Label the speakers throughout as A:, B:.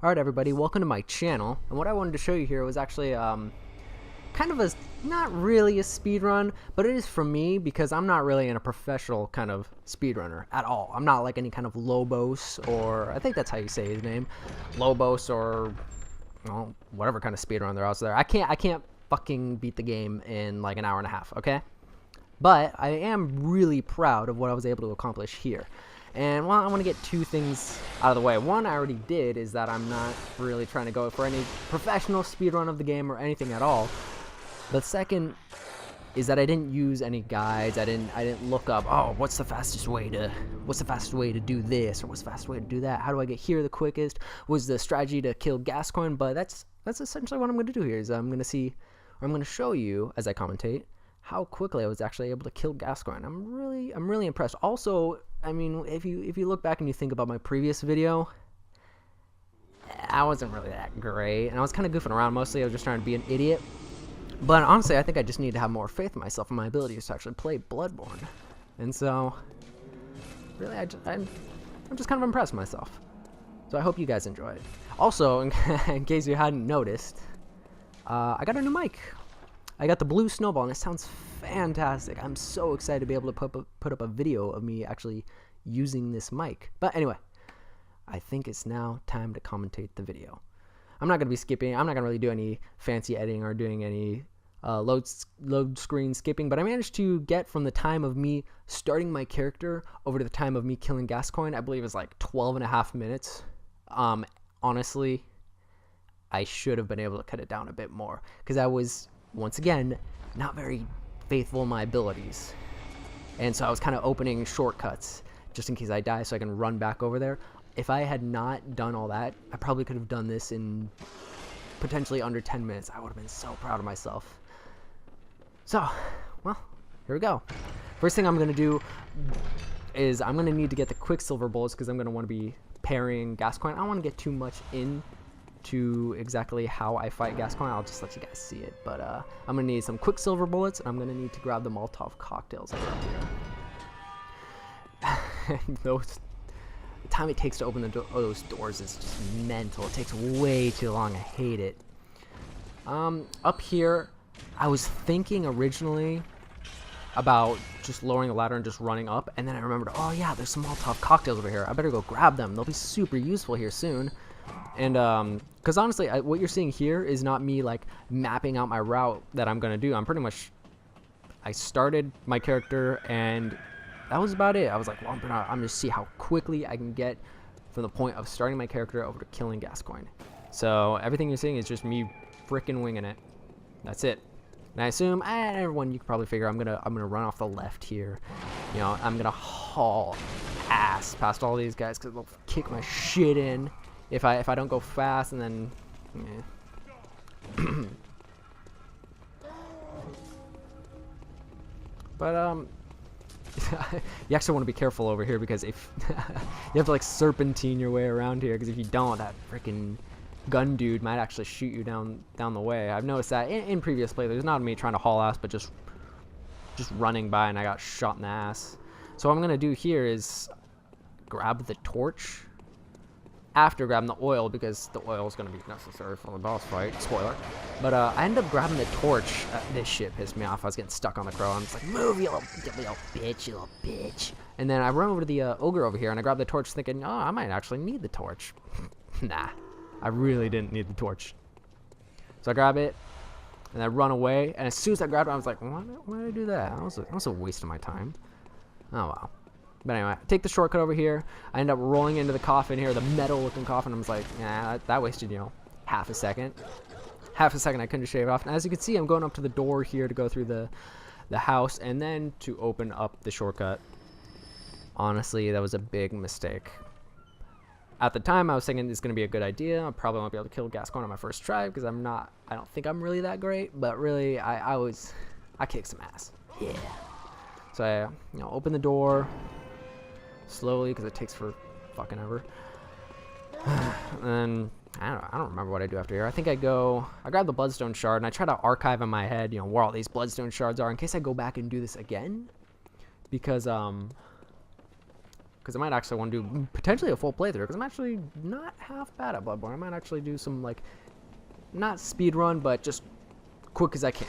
A: Alright everybody, welcome to my channel, and what I wanted to show you here was actually kind of a, not really a speed run, but it is for me because I'm not really in a professional kind of speedrunner at all. I'm not like any kind of Lobos, or I think that's how you say his name, Lobos, or well, whatever kind of speedrun there out there. I can't fucking beat the game in like an hour and a half, okay? But I am really proud of what I was able to accomplish here. And well, I want to get two things out of the way. One I already did is that I'm not really trying to go for any professional speedrun of the game or anything at all. The second is that I didn't use any guides. I didn't look up, oh, what's the fastest way to do this, or what's the fastest way to do that? How do I get here the quickest? Was the strategy to kill Gascoigne? But that's essentially what I'm going to do here. Is I'm going to show you as I commentate how quickly I was actually able to kill Gascoigne. I'm really impressed. Also, I mean, if you look back and you think about my previous video, I wasn't really that great, and I was kind of goofing around. Mostly I was just trying to be an idiot. But honestly, I think I just need to have more faith in myself and my abilities to actually play Bloodborne. And so, really, I'm just kind of impressed with myself. So I hope you guys enjoy it. Also, in case you hadn't noticed, I got a new mic. I got the blue snowball, and it sounds fantastic. I'm so excited to be able to put up a video of me actually using this mic. But anyway, I think it's now time to commentate the video. I'm not going to be skipping. I'm not going to really do any fancy editing or doing any load screen skipping, but I managed to get from the time of me starting my character over to the time of me killing Gascoigne. I believe it's like 12.5 minutes. Honestly, I should have been able to cut it down a bit more because I was, once again, not very faithful in my abilities. And so I was kind of opening shortcuts just in case I die so I can run back over there. If I had not done all that, I probably could have done this in potentially under 10 minutes. I would have been so proud of myself. So, well, here we go. First thing I'm going to do is I'm going to need to get the Quicksilver bullets because I'm going to want to be parrying Gascoigne. I don't want to get too much into exactly how I fight Gascoigne. I'll just let you guys see it. But I'm going to need some Quicksilver bullets, and I'm going to need to grab the Molotov cocktails around here. The time it takes to open those doors is just mental. It takes way too long. I hate it. Up here, I was thinking originally about just lowering the ladder and just running up, and then I remembered, oh yeah, there's some Molotov cocktails over here. I better go grab them. They'll be super useful here soon. And because honestly, what you're seeing here is not me like mapping out my route that I'm gonna do. I started my character, and that was about it. I was like, well, I'm gonna see how quickly I can get from the point of starting my character over to killing Gascoigne. So everything you're seeing is just me frickin' winging it. That's it. And I assume, everyone, you can probably figure I'm gonna run off the left here. You know, I'm gonna haul ass past all these guys because they'll kick my shit in if I don't go fast, and then, But you actually want to be careful over here because if you have to like serpentine your way around here, because if you don't, that freaking gun dude might actually shoot you down the way. I've noticed that in previous playthroughs, not me trying to haul ass, but just running by, and I got shot in the ass. So what I'm gonna do here is grab the torch after grabbing the oil, because the oil is gonna be necessary for the boss fight. Spoiler. But I ended up grabbing the torch. This shit pissed me off. I was getting stuck on the crow. I'm just like, move, you little bitch, you little bitch. And then I run over to the ogre over here, and I grab the torch thinking, oh, I might actually need the torch. Nah, I really didn't need the torch. So I grab it, and I run away. And as soon as I grabbed it, I was like, why did I do that? That was a waste of my time. Oh, wow. But anyway, I take the shortcut over here. I end up rolling into the coffin here, the metal-looking coffin. I was like, nah, that wasted, you know, half a second. Half a second I couldn't shave it off. And as you can see, I'm going up to the door here to go through the house and then to open up the shortcut. Honestly, that was a big mistake. At the time, I was thinking it's going to be a good idea. I probably won't be able to kill Gascoigne on my first try because I don't think I'm really that great. But really, I kicked some ass. Yeah. So I, open the door slowly because it takes for fucking ever. And I don't remember what I do after here. I think I grab the bloodstone shard and I try to archive in my head, where all these bloodstone shards are in case I go back and do this again. Because because I might actually want to do potentially a full playthrough, because I'm actually not half bad at Bloodborne. I might actually do some, like, not speed run, but just quick as I can.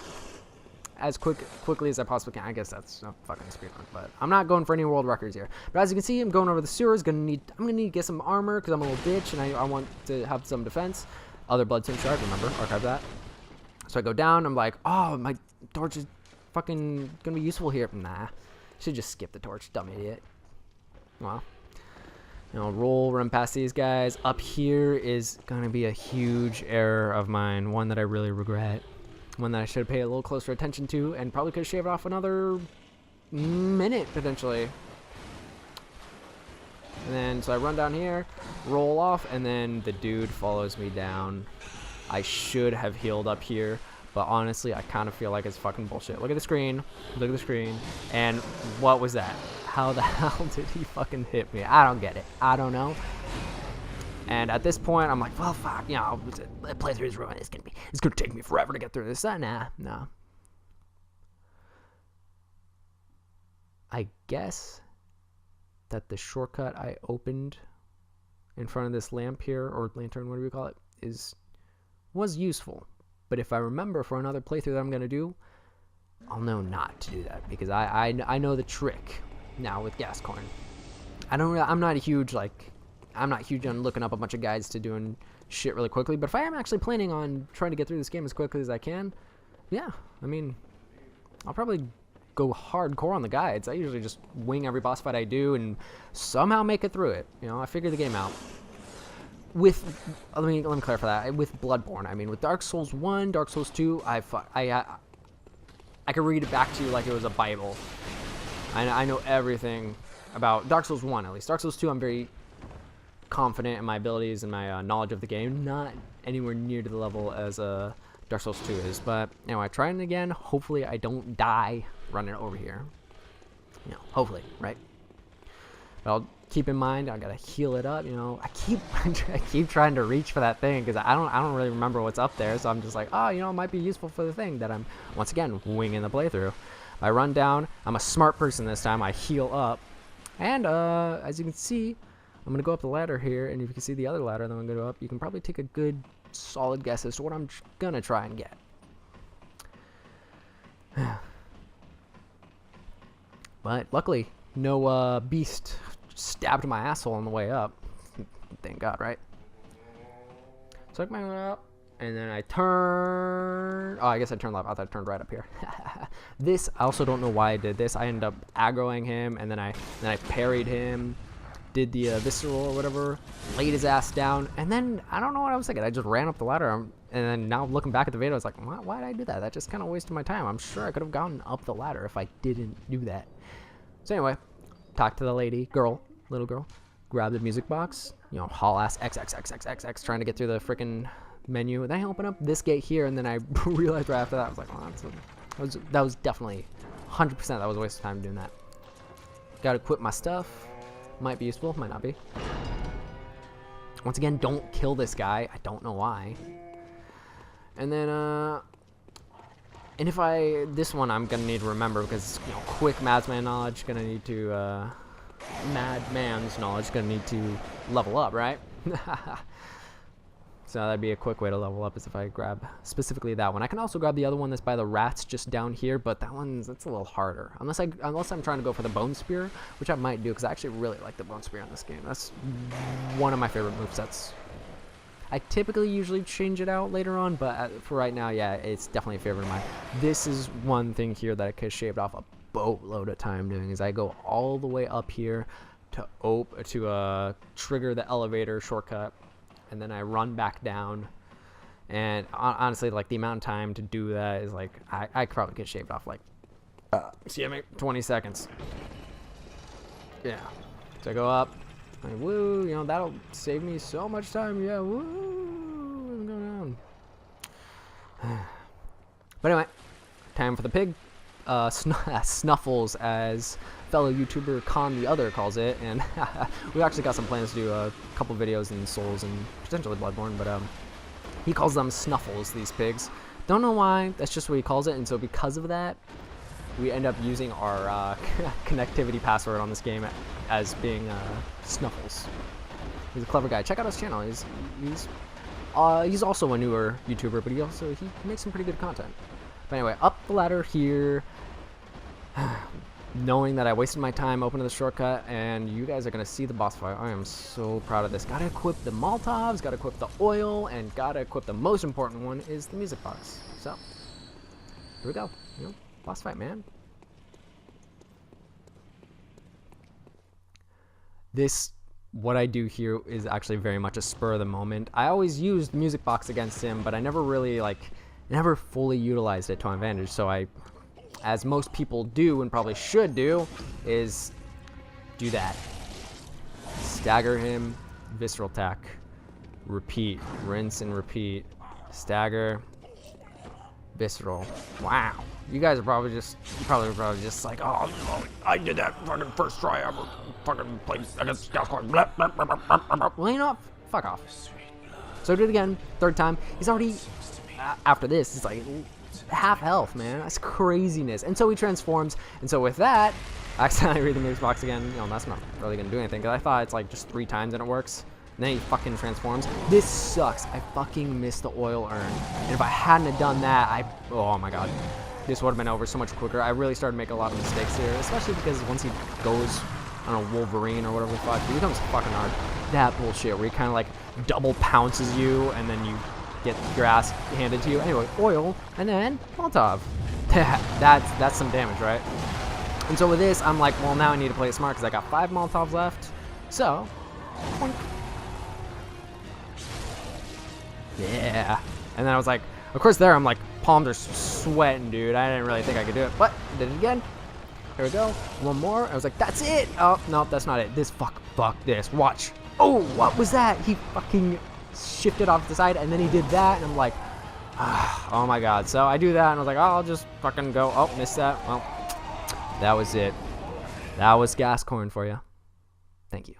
A: As quickly as I possibly can. I guess that's a fucking speed run, but I'm not going for any world records here. But as you can see, I'm going over the sewers. I'm gonna need to get some armor, because I'm a little bitch, and I want to have some defense. Other bloodstone shard, remember, archive that. So I go down, I'm like, oh, my torch is fucking gonna be useful here. Nah, should just skip the torch, dumb idiot. Well, you know, run past these guys. Up here is gonna be a huge error of mine, one that I really regret, one that I should pay a little closer attention to, and probably could have shaved off another minute potentially. And then so I run down here, roll off, and then the dude follows me down. I should have healed up here, but honestly, I kind of feel like it's fucking bullshit. Look at the screen. Look at the screen. And what was that? How the hell did he fucking hit me? I don't get it. I don't know. And at this point, I'm like, well, fuck, you know, the playthrough is ruined. It's gonna take me forever to get through this. Nah, no. I guess that the shortcut I opened in front of this lamp here, or lantern, whatever you call it, was useful. But if I remember for another playthrough that I'm gonna do, I'll know not to do that, because I know the trick now with gas coin. I'm not huge on looking up a bunch of guides to doing shit really quickly, but if I am actually planning on trying to get through this game as quickly as I can, yeah, I mean, I'll probably go hardcore on the guides. I usually just wing every boss fight I do and somehow make it through it. You know, I figure the game out. Let me clarify that. With Bloodborne, I mean, with Dark Souls 1, Dark Souls 2, I could read it back to you like it was a Bible. I know everything about Dark Souls 1, at least. Dark Souls 2, I'm very confident in my abilities and my knowledge of the game. Not anywhere near to the level as Dark Souls 2 is. But anyway, trying it again. Hopefully I don't die running over here. You know, hopefully, right? But I'll keep in mind, I gotta heal it up. You know, I keep trying to reach for that thing, because I don't really remember what's up there. So I'm just like, oh, you know, it might be useful for the thing that I'm once again winging the playthrough. I run down. I'm a smart person this time. I heal up, and as you can see, I'm gonna go up the ladder here. And if you can see the other ladder that I'm gonna go up, you can probably take a good, solid guess as to what I'm gonna try and get. But luckily, no beast stabbed my asshole on the way up. Thank God, right? So I took my way up, and then I turn. Oh, I guess I turned left. I thought I turned right up here. This, I also don't know why I did this. I ended up aggroing him, and then I parried him, did the visceral or whatever, laid his ass down, and then I don't know what I was thinking. I just ran up the ladder, and then now looking back at the video, I was like, why did I do that? That just kind of wasted my time. I'm sure I could have gotten up the ladder if I didn't do that. So anyway, talk to the little girl, grab the music box, you know, haul ass XXXXXX, trying to get through the freaking menu. And then I open up this gate here, and then I realized right after that, I was like, well, that was definitely 100%. That was a waste of time doing that. Gotta equip my stuff. Might be useful, might not be. Once again, don't kill this guy. I don't know why. And then, and if this one I'm gonna need to remember, because, you know, quick madman knowledge, gonna need to, madman's knowledge, gonna need to level up, right? So that'd be a quick way to level up, is if I grab specifically that one. I can also grab the other one that's by the rats just down here, but that's a little harder. Unless I'm trying to go for the bone spear, which I might do, because I actually really like the bone spear in this game. That's one of my favorite movesets. I typically usually change it out later on, but for right now, yeah, it's definitely a favorite of mine. This is one thing here that I could have shaved off a boatload of time doing, is I go all the way up here to trigger the elevator shortcut, and then I run back down. And honestly, like, the amount of time to do that is like, I could probably get shaved off like 20 seconds. Yeah. So I go up. Like, woo, you know, that'll save me so much time. Yeah, woo, I'm going down. But anyway, time for the pig. Snuffles, as fellow YouTuber ConnTheOther calls it, and we actually got some plans to do a couple videos in Souls and potentially Bloodborne, but he calls them Snuffles, these pigs. Don't know why, that's just what he calls it, and so because of that, we end up using our connectivity password on this game as being Snuffles. He's a clever guy. Check out his channel. He's also a newer YouTuber, but he makes some pretty good content. But anyway, up the ladder here, knowing that I wasted my time opening the shortcut, and you guys are gonna see the boss fight. I am so proud of this. Gotta equip the Molotovs, gotta equip the oil, and gotta equip the most important one is the music box. So here we go. You know, boss fight, man. What I do here is actually very much a spur of the moment. I always used music box against him, but I never really never fully utilized it to my advantage. So I, as most people do and probably should do, is do that. Stagger him, visceral attack, repeat, rinse and repeat, stagger, visceral. Wow. You guys are probably just like, oh, I did that fucking first try ever. Fucking played against Gascoigne. Well, you know what? Fuck off. So I do it again, third time. He's already, after this, he's like half health, man. That's craziness. And so he transforms. And so with that, I accidentally read the music box again. You know, that's not really gonna do anything, because I thought it's like just 3 times and it works. And then he fucking transforms. This sucks. I fucking missed the oil urn. And if I hadn't have done that, oh my god. This would have been over so much quicker. I really started making a lot of mistakes here, especially because once he goes on a Wolverine or whatever the fuck, he becomes fucking hard. That bullshit where he kind of like double pounces you and then you get your ass handed to you. Anyway, oil and then Molotov. That's some damage, right? And so with this, I'm like, well, now I need to play it smart because I got 5 Molotovs left. So, boink. Yeah. And then I was like, of course there I'm like, palms are sweating, dude. I didn't really think I could do it, but I did it again. Here we go. One more. I was like, that's it. Oh, no, that's not it. This, fuck this. Watch. Oh, what was that? He fucking shifted off to the side, and then he did that, and I'm like, oh my god. So I do that, and I was like, oh, I'll just fucking go. Oh, missed that. Well, that was it. That was Gascoigne for you. Thank you.